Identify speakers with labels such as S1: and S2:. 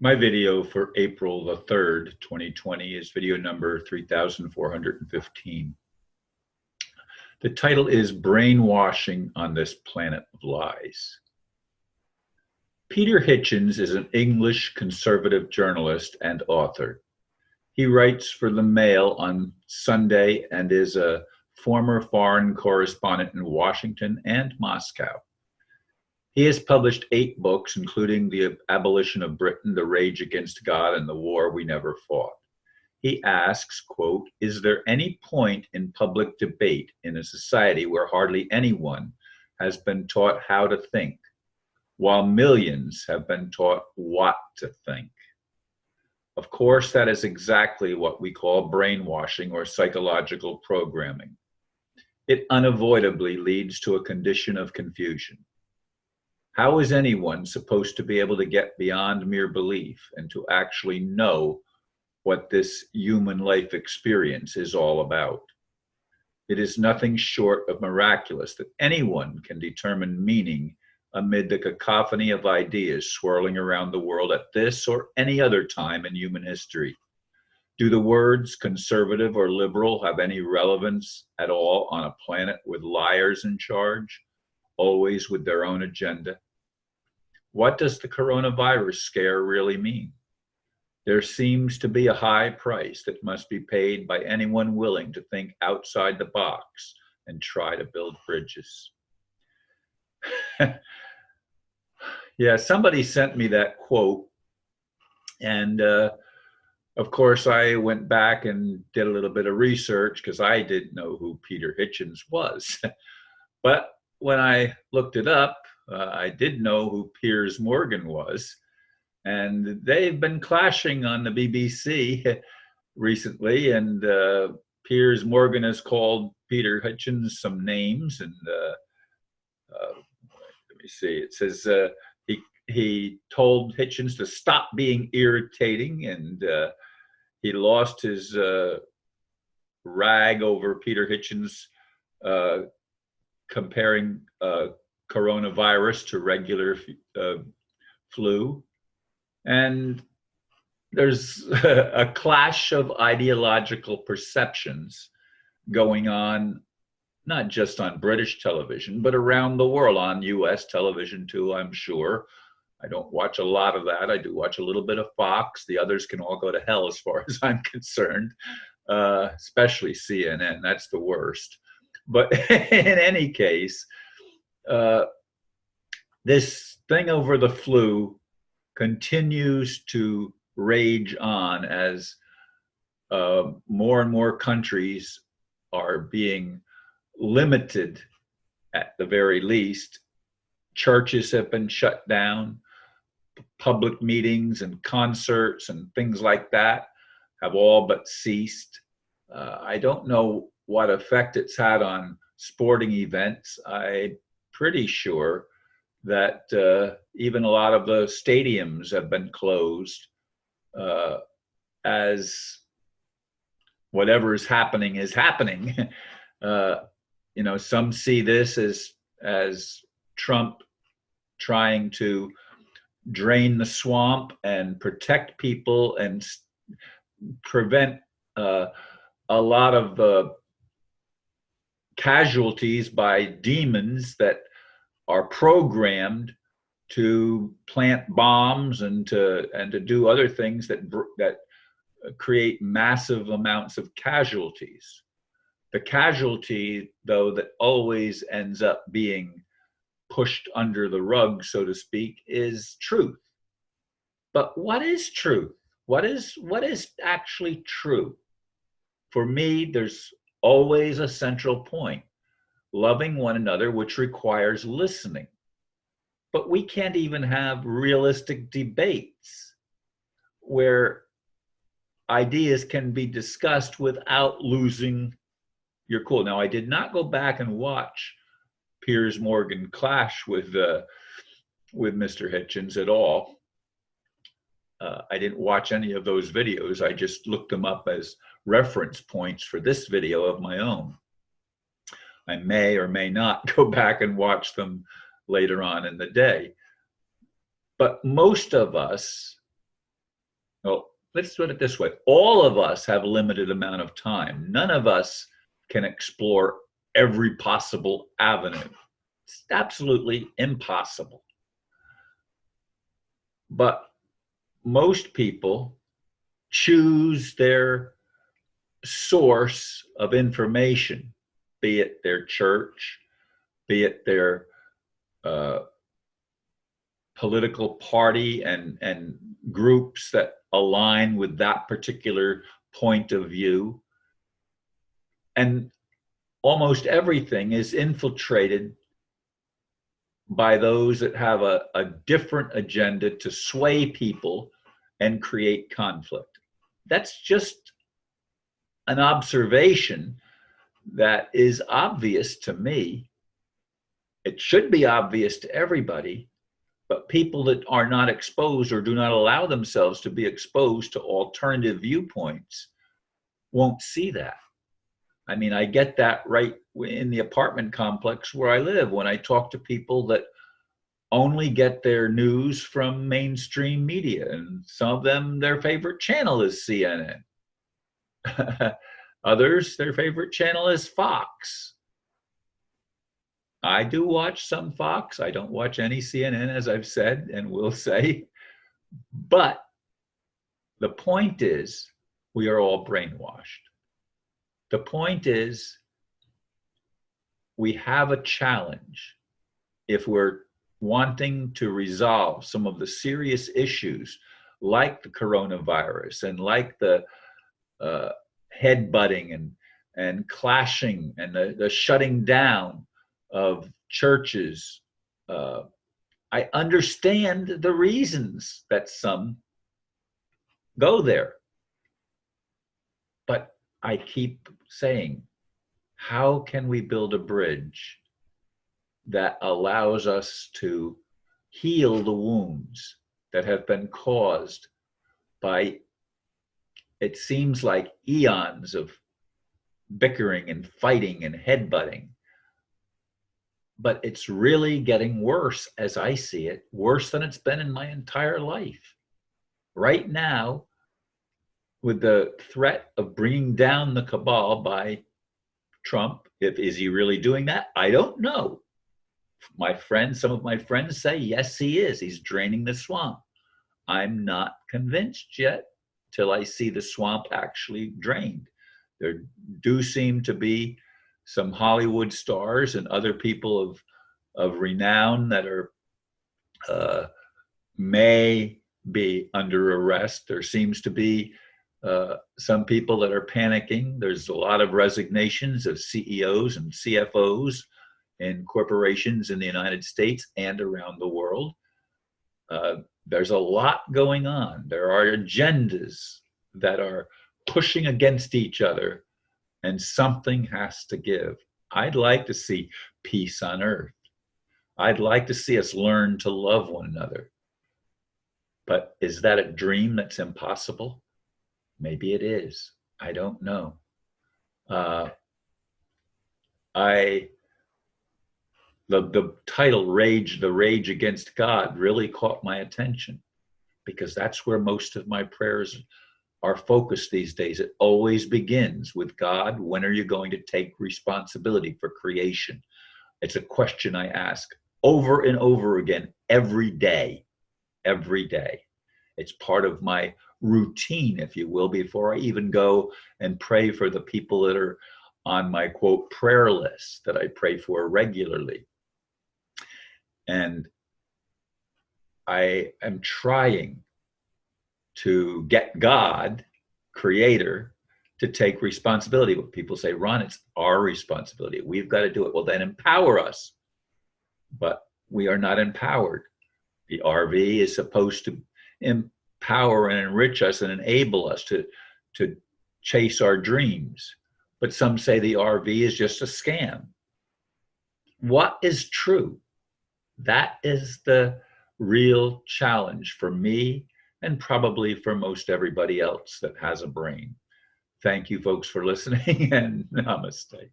S1: My video for April the 3rd, 2020 is video number 3415. The title is Brainwashing on This Planet of Lies. Peter Hitchens is an English conservative journalist and author. He writes for the Mail on Sunday and is a former foreign correspondent in Washington and Moscow. He has published 8 books, including The Abolition of Britain, The Rage Against God, and The War We Never Fought. He asks, quote, "Is there any point in public debate in a society where hardly anyone has been taught how to think, while millions have been taught what to think?" Of course, that is exactly what we call brainwashing or psychological programming. It unavoidably leads to a condition of confusion. How is anyone supposed to be able to get beyond mere belief and to actually know what this human life experience is all about? It is nothing short of miraculous that anyone can determine meaning amid the cacophony of ideas swirling around the world at this or any other time in human history. Do the words conservative or liberal have any relevance at all on a planet with liars in charge, always with their own agenda? What does the coronavirus scare really mean? There seems to be a high price that must be paid by anyone willing to think outside the box and try to build bridges. Yeah, somebody sent me that quote, and of course I went back and did a little bit of research because I didn't know who Peter Hitchens was. But when I looked it up, I did know who Piers Morgan was, and they've been clashing on the BBC recently, and Piers Morgan has called Peter Hitchens some names, and let me see, it says he told Hitchens to stop being irritating, and he lost his rag over Peter Hitchens comparing coronavirus to regular flu. And there's a clash of ideological perceptions going on, not just on British television, but around the world, on US television too, I'm sure. I don't watch a lot of that. I do watch a little bit of Fox. The others can all go to hell as far as I'm concerned, especially CNN. That's the worst. But in any case, this thing over the flu continues to rage on as more and more countries are being limited, at the very least. Churches have been shut down. Public meetings and concerts and things like that have all but ceased. I don't know what effect it's had on sporting events. I'm pretty sure that even a lot of the stadiums have been closed, as whatever is happening is happening. Some see this as Trump trying to drain the swamp and protect people and prevent a lot of casualties by demons that are programmed to plant bombs and to do other things that create massive amounts of casualties. The casualty, though, that always ends up being pushed under the rug, so to speak, is truth. But what is truth? What is actually true? For me, there's always a central point: loving one another, which requires listening. But we can't even have realistic debates where ideas can be discussed without losing your cool. Now, I did not go back and watch Piers Morgan clash with Mr. Hitchens at all. I didn't watch any of those videos. I just looked them up as reference points for this video of my own. I may or may not go back and watch them later on in the day. But most of us Well, let's put it this way. All of us have a limited amount of time. None of us can explore every possible avenue. It's absolutely impossible. But most people choose their source of information, be it their church, be it their political party and groups that align with that particular point of view. And almost everything is infiltrated by those that have a different agenda to sway people and create conflict. That's just an observation that is obvious to me. It should be obvious to everybody, but people that are not exposed or do not allow themselves to be exposed to alternative viewpoints won't see that. I mean, I get that right in the apartment complex where I live when I talk to people that only get their news from mainstream media, and some of them, their favorite channel is CNN. Others, their favorite channel is Fox. I do watch some Fox. I don't watch any CNN, as I've said and will say. But the point is, we are all brainwashed. The point is, we have a challenge if we're wanting to resolve some of the serious issues like the coronavirus and like the headbutting and clashing and the shutting down of churches. I understand the reasons that some go there. But I keep saying, how can we build a bridge that allows us to heal the wounds that have been caused by, it seems like, eons of bickering and fighting and headbutting? But it's really getting worse, as I see it, worse than it's been in my entire life. Right now, with the threat of bringing down the cabal by Trump, is he really doing that? I don't know. Some of my friends say, yes, he is. He's draining the swamp. I'm not convinced yet till I see the swamp actually drained. There do seem to be some Hollywood stars and other people of renown that are may be under arrest. There seems to be some people that are panicking. There's a lot of resignations of CEOs and CFOs in corporations in the United States and around the world. There's a lot going on. There are agendas that are pushing against each other, and something has to give. I'd like to see peace on earth. I'd like to see us learn to love one another. But is that a dream that's impossible? Maybe it is. I don't know. The title, The Rage Against God, really caught my attention, because that's where most of my prayers are focused these days. It always begins with, God, when are you going to take responsibility for creation? It's a question I ask over and over again every day. Every day. It's part of my routine, if you will, before I even go and pray for the people that are on my, quote, prayer list that I pray for regularly. And I am trying to get God, Creator, to take responsibility. But people say, Ron, it's our responsibility. We've got to do it. Well, then empower us. But we are not empowered. The RV is supposed to empower and enrich us and enable us to chase our dreams. But some say the RV is just a scam. What is true? That is the real challenge for me, and probably for most everybody else that has a brain. Thank you, folks, for listening, and namaste.